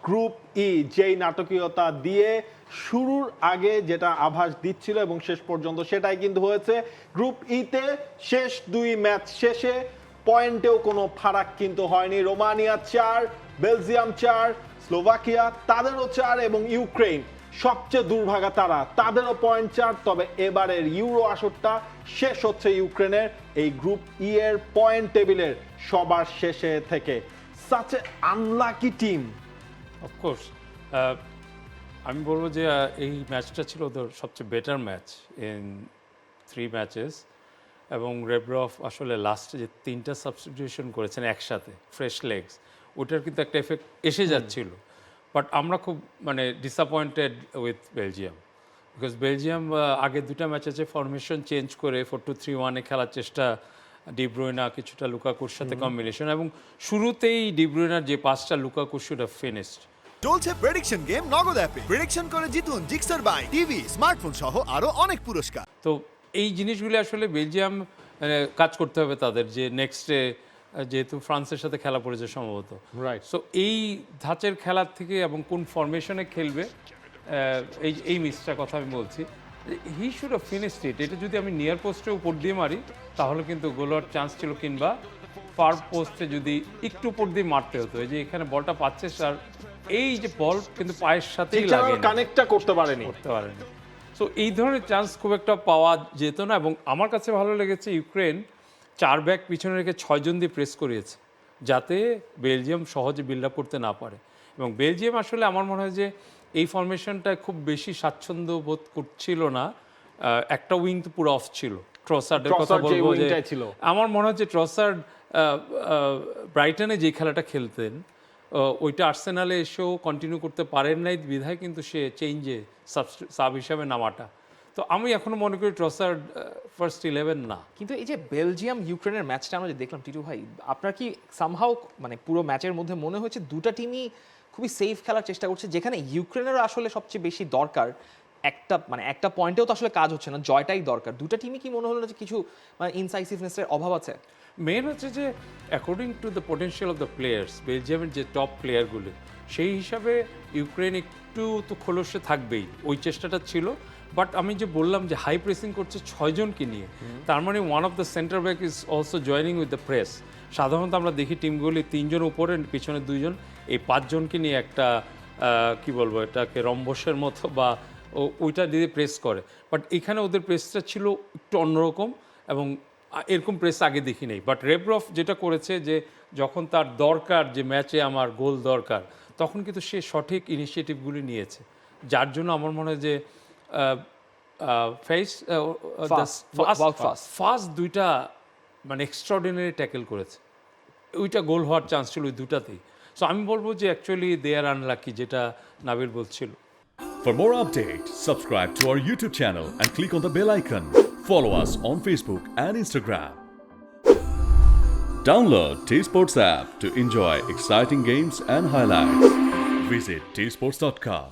Group ই যেই নাটকীয়তা দিয়ে শুরুর আগে যেটা আভাস দিচ্ছিল এবং শেষ পর্যন্ত সেটাই কিন্তু হয়েছে। গ্রুপ ইতে শেষ 2 ম্যাচ শেষে পয়েন্টেও কোনো ফারাক কিন্তু হয়নি। রোমানিয়া 4, বেলজিয়াম 4, স্লোভাকিয়া তাদেরও 4 এবং ইউক্রেন সবচেয়ে দুর্ভাগা তাদেরও পয়েন্ট 4। তবে এবারের ইউরো আসরটা শেষ হচ্ছে ইউক্রেনের এই গ্রুপ ই এর পয়েন্ট টেবিলের সবার শেষে থেকে। Such a unlucky team. Of course আমি বলবো যে এই ম্যাচটা ছিল ওদের সবচেয়ে বেটার ম্যাচ ইন 3 ম্যাচেস এবং রেব্রফ আসলে লাস্টে যে 3টা সাবস্টিটিউশন করেছেন একসাথে ফ্রেশ লেগস, ওটার কিন্তু একটা এফেক্ট এসে যাচ্ছিল। বাট আমরা খুব disappointed with Belgium, because Belgium আগে 2টা ম্যাচে যে ফরমেশন চেঞ্জ করে 4-2-3-1-এ খেলার চেষ্টা, ডিব্রুইনা কিছুটা লুকাকুর সাথে কম্বিনেশন, এবং শুরুতেই ডিব্রুইনার যে পাসটা লুকাকু শুড হ্যাভ ফিনিশড। চলছে প্রেডিকশন গেম নগদ অ্যাপে। প্রেডিকশন করে জিতুন জিক্সার বাই টিভি, স্মার্টফোন সহ আরো অনেক পুরস্কার। তো এই জিনিসগুলি আসলে বেলজিয়াম কাজ করতে হবে তাদের, যে নেক্সটে যেহেতু ফ্রান্সের সাথে খেলা পড়েছে সম্ভবত, রাইট। সো এই ধাঁচের খেলার থেকে এবং কোন ফরমেশনে খেলবে এই মিসটার কথা আমি বলছি। He should have finished it. এটা যদি আমি নিয়ার পোস্টে উপর দিয়ে মারি তাহলে কিন্তু গোল হওয়ার চান্স ছিল, কিংবা ফার পোস্টে যদি একটু উপর দিয়ে মারতে হতো। এই যে এখানে বলটা পাচ্ছে স্যার, এই যে বল কিন্তু পায়ের সাথেই লাগে, কানেক্টটা করতে পারেনি। সো এই ধরনের চান্স খুব একটা পাওয়া যেত না। এবং আমার কাছে ভালো লেগেছে ইউক্রেন 4 ব্যাক পিছনে রেখে 6 জন দিয়ে প্রেস করিয়েছে, যাতে বেলজিয়াম সহজে বিল্ড আপ করতে না পারে। এবং বেলজিয়াম আসলে আমার মনে হয় যে এই ফরমেশনটা খুব বেশি স্বাচ্ছন্দ্য বোধ করছিল না। একটা উইং তো পুরো অফ ছিল। ট্রসার্ডের কথা বলবো যে আমার মনে হচ্ছে ট্রসার্ড ব্রাইটনে যে খেলাটা খেলতেন ওইটা আর্সেনালে এসেও কন্টিনিউ করতে পারেন নাই বিধায় কিন্তু সে চেঞ্জে সাব হিসাবে নামাটা। তো আমি এখনো মনে করি ট্রসার্ড ফার্স্ট 11 না। কিন্তু এই যে বেলজিয়াম ইউক্রেনের ম্যাচটা আমরা যে দেখলাম টিটু ভাই, আপনার কি সামহাও পুরো ম্যাচের মধ্যে মনে হয়েছে দুটা টিমই খুবই সেফ খেলার চেষ্টা করছে, যেখানে ইউক্রেনের আসলে সবচেয়ে বেশি দরকার একটা পয়েন্টেও তো আসলে কাজ হচ্ছে না, জয়টাই দরকার। দুটা টিমই কি মনে হলো যে কিছু ইনসাইসিভনেসের অভাব আছে? মেন হচ্ছে যে according to the potential of the players, বেলজিয়ামের যে টপ প্লেয়ারগুলো সেই হিসাবে ইউক্রেন একটু তো খোলসে থাকবেই, ওই চেষ্টাটা ছিল। বাট আমি যে বললাম যে হাই প্রেসিং করছে 6 জনকে নিয়ে, তার মানে one of the centre back is also joining with the press. সাধারণত আমরা দেখি টিমগুলি 3 জন উপরে, পিছনে 2 জন, এই 5 জনকে নিয়ে একটা কি বলবো এটাকে রম্বসের মতো বা ওইটা দিয়ে প্রেস করে। বাট এখানে ওদের প্রেসটা ছিল একটু অন্যরকম এবং এরকম প্রেস আগে দেখি নেই। বাট রেব্রফ যেটা করেছে যে যখন তার দরকার যে ম্যাচে আমার গোল দরকার, তখন কিন্তু সে সঠিক ইনিশিয়েটিভগুলি নিয়েছে, যার জন্য আমার মনে হয় যে ফার্স্ট 2টা এক্সট্রাঅর্ডিনারি ট্যাকেল করেছে, ওইটা গোল হওয়ার চান্স ছিল ওই 2টাতেই। সো আমি বলবো যে অ্যাকচুয়ালি দে আর আনলাকি, যেটা নাবিল বলছিল। For more updates, subscribe to our YouTube channel and click on the bell icon. Follow us on Facebook and Instagram. Download T-Sports app to enjoy exciting games and highlights. Visit tsports.com.